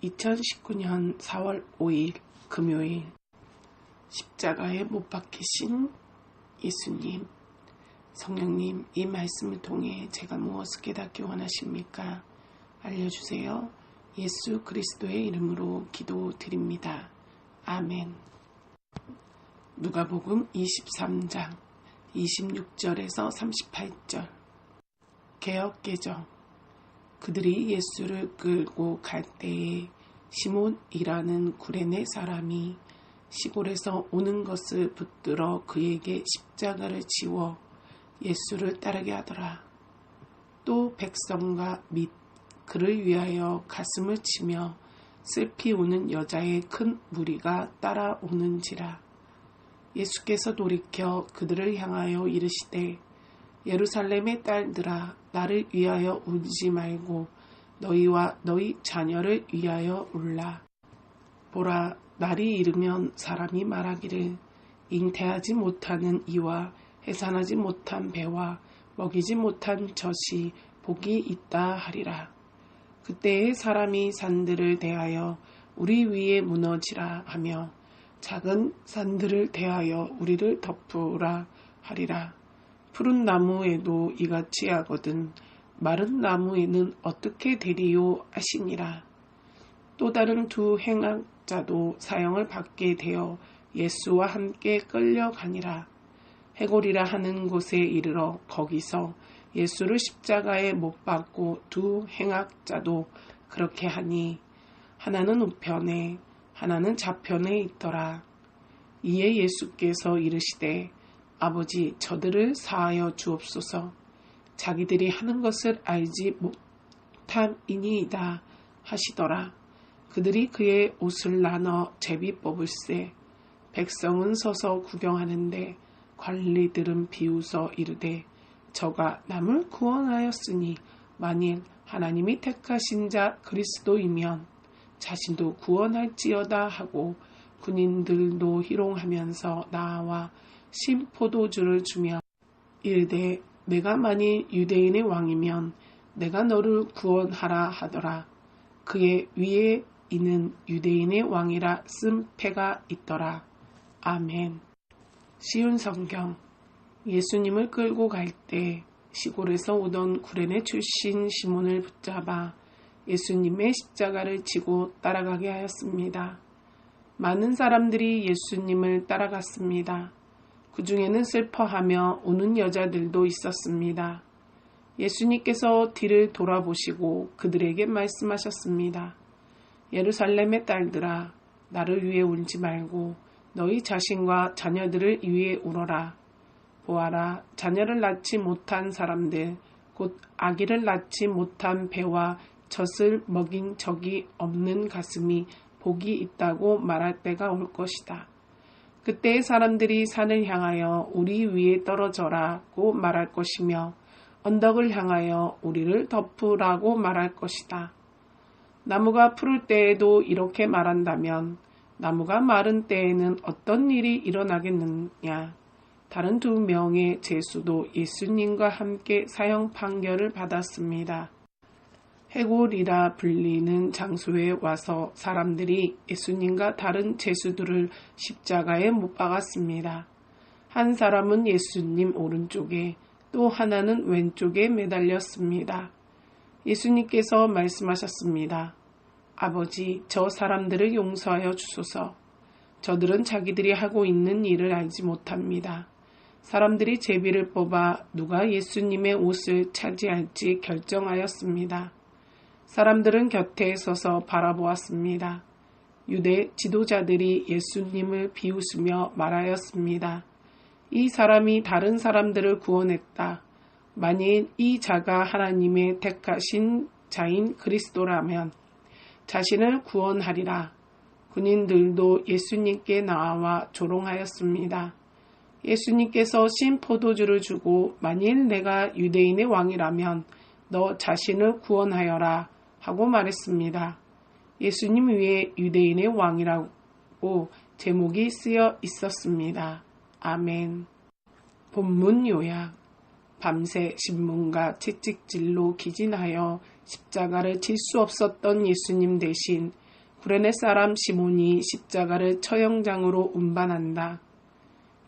2019년 4월 5일 금요일 십자가에 못 박히신 예수님, 성령님, 이 말씀을 통해 제가 무엇을 깨닫기 원하십니까? 알려주세요. 예수 그리스도의 이름으로 기도드립니다. 아멘. 누가복음 23장 26절에서 38절. 개역개정. 그들이 예수를 끌고 갈 때에 시몬이라는 구레네 사람이 시골에서 오는 것을 붙들어 그에게 십자가를 지워 예수를 따르게 하더라. 또 백성과 및 그를 위하여 가슴을 치며 슬피 우는 여자의 큰 무리가 따라오는지라. 예수께서 돌이켜 그들을 향하여 이르시되 예루살렘의 딸들아, 나를 위하여 울지 말고 너희와 너희 자녀를 위하여 울라. 보라, 날이 이르면 사람이 말하기를 잉태하지 못하는 이와 해산하지 못한 배와 먹이지 못한 젖이 복이 있다 하리라. 그때에 사람이 산들을 대하여 우리 위에 무너지라 하며 작은 산들을 대하여 우리를 덮으라 하리라. 푸른 나무에도 이같이 하거든 마른 나무에는 어떻게 되리요 하시니라. 또 다른 두 행악자도 사형을 받게 되어 예수와 함께 끌려가니라. 해골이라 하는 곳에 이르러 거기서 예수를 십자가에 못 박고 두 행악자도 그렇게 하니 하나는 우편에 하나는 좌편에 있더라. 이에 예수께서 이르시되 아버지, 저들을 사하여 주옵소서. 자기들이 하는 것을 알지 못함이니이다 하시더라. 그들이 그의 옷을 나눠 제비 뽑을세. 백성은 서서 구경하는데 관리들은 비웃어 이르되 저가 남을 구원하였으니 만일 하나님이 택하신 자 그리스도이면 자신도 구원할지어다 하고 군인들도 희롱하면서 나와 신포도주를 주며 이르되 내가 만일 유대인의 왕이면 내가 너를 구원하라 하더라. 그의 위에 이는 유대인의 왕이라 쓴 패가 있더라. 아멘. 쉬운 성경. 예수님을 끌고 갈 때 시골에서 오던 구레네 출신 시몬을 붙잡아 예수님의 십자가를 지고 따라가게 하였습니다. 많은 사람들이 예수님을 따라갔습니다. 그 중에는 슬퍼하며 우는 여자들도 있었습니다. 예수님께서 뒤를 돌아보시고 그들에게 말씀하셨습니다. 예루살렘의 딸들아, 나를 위해 울지 말고 너희 자신과 자녀들을 위해 울어라. 보아라, 자녀를 낳지 못한 사람들, 곧 아기를 낳지 못한 배와 젖을 먹인 적이 없는 가슴이 복이 있다고 말할 때가 올 것이다. 그때 사람들이 산을 향하여 우리 위에 떨어져라고 말할 것이며 언덕을 향하여 우리를 덮으라고 말할 것이다. 나무가 푸를 때에도 이렇게 말한다면 나무가 마른 때에는 어떤 일이 일어나겠느냐. 다른 두 명의 죄수도 예수님과 함께 사형 판결을 받았습니다. 해골이라 불리는 장소에 와서 사람들이 예수님과 다른 죄수들을 십자가에 못 박았습니다. 한 사람은 예수님 오른쪽에 또 하나는 왼쪽에 매달렸습니다. 예수님께서 말씀하셨습니다. 아버지, 저 사람들을 용서하여 주소서. 저들은 자기들이 하고 있는 일을 알지 못합니다. 사람들이 제비를 뽑아 누가 예수님의 옷을 차지할지 결정하였습니다. 사람들은 곁에 서서 바라보았습니다. 유대 지도자들이 예수님을 비웃으며 말하였습니다. 이 사람이 다른 사람들을 구원했다. 만일 이 자가 하나님의 택하신 자인 그리스도라면 자신을 구원하리라. 군인들도 예수님께 나와 조롱하였습니다. 예수님께서 신 포도주를 주고 만일 내가 유대인의 왕이라면 너 자신을 구원하여라 하고 말했습니다. 예수님 위에 유대인의 왕이라고 제목이 쓰여 있었습니다. 아멘. 본문 요약. 밤새 신문과 채찍질로 기진하여 십자가를 질 수 없었던 예수님 대신 구레네 사람 시몬이 십자가를 처형장으로 운반한다.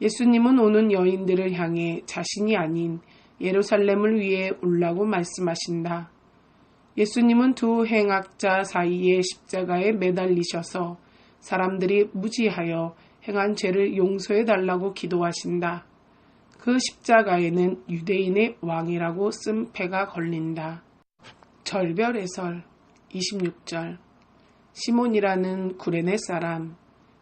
예수님은 오는 여인들을 향해 자신이 아닌 예루살렘을 위해 울라고 말씀하신다. 예수님은 두 행악자 사이에 십자가에 매달리셔서 사람들이 무지하여 행한 죄를 용서해 달라고 기도하신다. 그 십자가에는 유대인의 왕이라고 쓴 패가 걸린다. 절별해설 26절 시몬이라는 구레네 사람.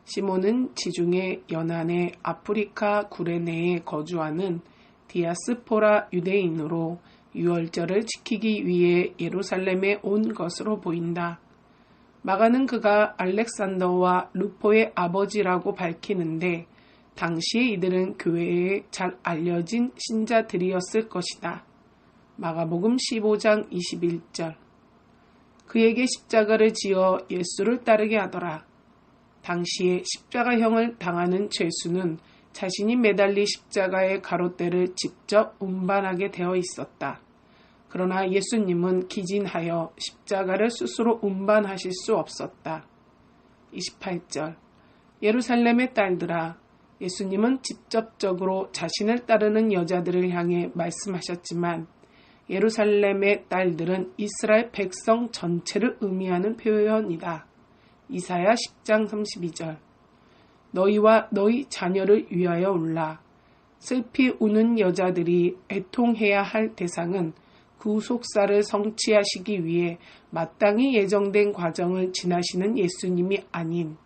시몬은 지중해 연안의 아프리카 구레네에 거주하는 디아스포라 유대인으로 유월절을 지키기 위해 예루살렘에 온 것으로 보인다. 마가는 그가 알렉산더와 루포의 아버지라고 밝히는데 당시에 이들은 교회에 잘 알려진 신자들이었을 것이다. 마가복음 15장 21절 그에게 십자가를 지어 예수를 따르게 하더라. 당시에 십자가형을 당하는 죄수는 자신이 매달린 십자가의 가롯대를 직접 운반하게 되어 있었다. 그러나 예수님은 기진하여 십자가를 스스로 운반하실 수 없었다. 28절 예루살렘의 딸들아, 예수님은 직접적으로 자신을 따르는 여자들을 향해 말씀하셨지만 예루살렘의 딸들은 이스라엘 백성 전체를 의미하는 표현이다. 이사야 10장 32절 너희와 너희 자녀를 위하여 울라. 슬피 우는 여자들이 애통해야 할 대상은 구속사를 성취하시기 위해 마땅히 예정된 과정을 지나시는 예수님이 아닌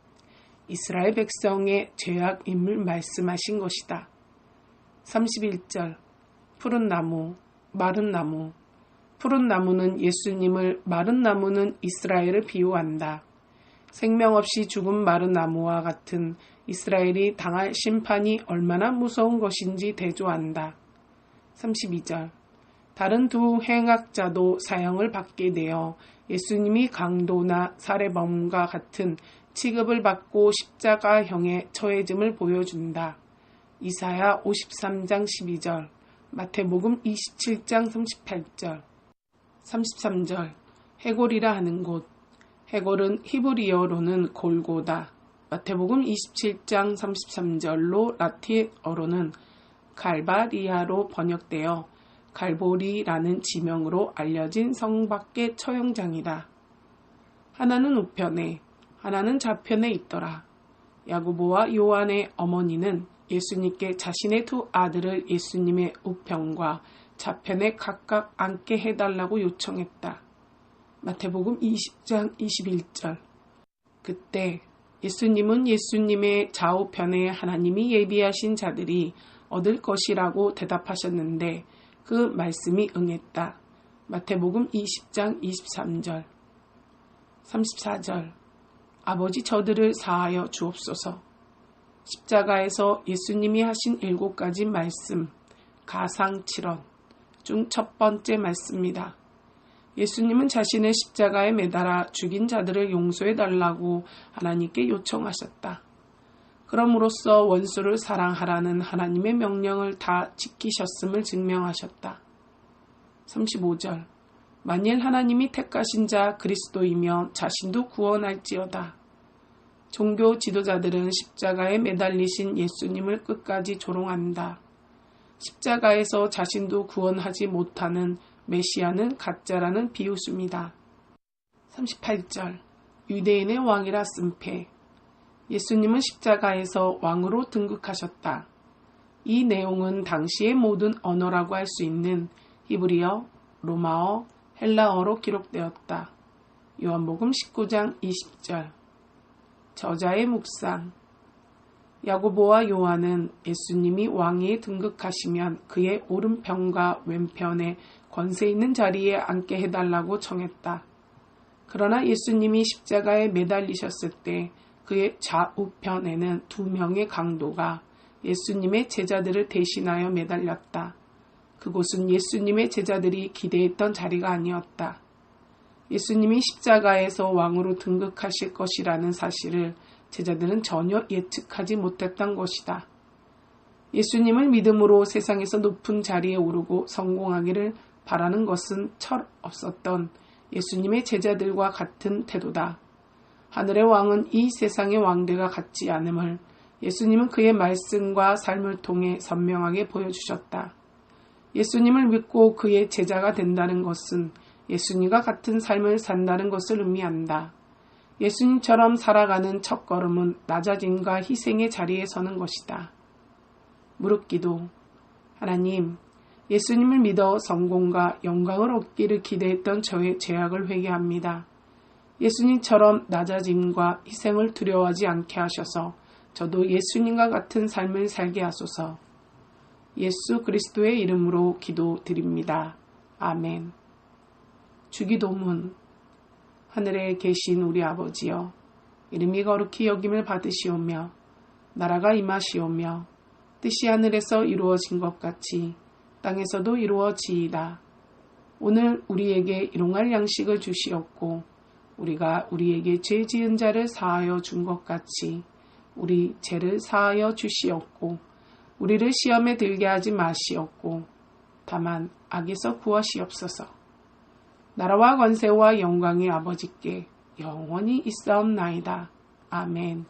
이스라엘 백성의 죄악임을 말씀하신 것이다. 31절 푸른 나무, 마른 나무. 푸른 나무는 예수님을, 마른 나무는 이스라엘을 비유한다. 생명 없이 죽은 마른 나무와 같은 이스라엘이 당할 심판이 얼마나 무서운 것인지 대조한다. 32절 다른 두 행악자도 사형을 받게 되어 예수님이 강도나 살해범과 같은 취급을 받고 십자가형에 처해짐을 보여준다. 이사야 53장 12절, 마태복음 27장 38절, 33절 해골이라 하는 곳. 해골은 히브리어로는 골고다. 마태복음 27장 33절로 라틴어로는 갈바리아로 번역되어 갈보리라는 지명으로 알려진 성 밖의 처형장이다. 하나는 우편에, 하나는 좌편에 있더라. 야고보와 요한의 어머니는 예수님께 자신의 두 아들을 예수님의 우편과 좌편에 각각 앉게 해달라고 요청했다. 마태복음 20장 21절 그때 예수님은 예수님의 좌우편에 하나님이 예비하신 자들이 얻을 것이라고 대답하셨는데 그 말씀이 응했다. 마태복음 20장 23절 34절 아버지 저들을 사하여 주옵소서. 십자가에서 예수님이 하신 7가지 말씀, 가상칠언 중 첫 번째 말씀입니다. 예수님은 자신의 십자가에 매달아 죽인 자들을 용서해달라고 하나님께 요청하셨다. 그럼으로써 원수를 사랑하라는 하나님의 명령을 다 지키셨음을 증명하셨다. 35절 만일 하나님이 택하신 자 그리스도이며 자신도 구원할지어다. 종교 지도자들은 십자가에 매달리신 예수님을 끝까지 조롱한다. 십자가에서 자신도 구원하지 못하는 메시아는 가짜라는 비웃음이다. 38절 유대인의 왕이라 쓴 패. 예수님은 십자가에서 왕으로 등극하셨다. 이 내용은 당시의 모든 언어라고 할 수 있는 히브리어, 로마어, 헬라어로 기록되었다. 요한복음 19장 20절 저자의 묵상 야고보와 요한은 예수님이 왕위에 등극하시면 그의 오른편과 왼편에 권세 있는 자리에 앉게 해달라고 청했다. 그러나 예수님이 십자가에 매달리셨을 때 그의 좌우편에는 2명의 강도가 예수님의 제자들을 대신하여 매달렸다. 그곳은 예수님의 제자들이 기대했던 자리가 아니었다. 예수님이 십자가에서 왕으로 등극하실 것이라는 사실을 제자들은 전혀 예측하지 못했던 것이다. 예수님을 믿음으로 세상에서 높은 자리에 오르고 성공하기를 바라는 것은 철 없었던 예수님의 제자들과 같은 태도다. 하늘의 왕은 이 세상의 왕들과 같지 않음을 예수님은 그의 말씀과 삶을 통해 선명하게 보여주셨다. 예수님을 믿고 그의 제자가 된다는 것은 예수님과 같은 삶을 산다는 것을 의미한다. 예수님처럼 살아가는 첫걸음은 낮아짐과 희생의 자리에 서는 것이다. 무릎기도. 하나님, 예수님을 믿어 성공과 영광을 얻기를 기대했던 저의 죄악을 회개합니다. 예수님처럼 낮아짐과 희생을 두려워하지 않게 하셔서 저도 예수님과 같은 삶을 살게 하소서. 예수 그리스도의 이름으로 기도드립니다. 아멘. 주기도문. 하늘에 계신 우리 아버지여, 이름이 거룩히 여김을 받으시오며 나라가 임하시오며 뜻이 하늘에서 이루어진 것 같이 땅에서도 이루어지이다. 오늘 우리에게 일용할 양식을 주시옵고 우리가 우리에게 죄 지은 자를 사하여 준 것 같이 우리 죄를 사하여 주시옵고 우리를 시험에 들게 하지 마시옵고 다만 악에서 구하시옵소서. 나라와 권세와 영광이 아버지께 영원히 있사옵나이다. 아멘.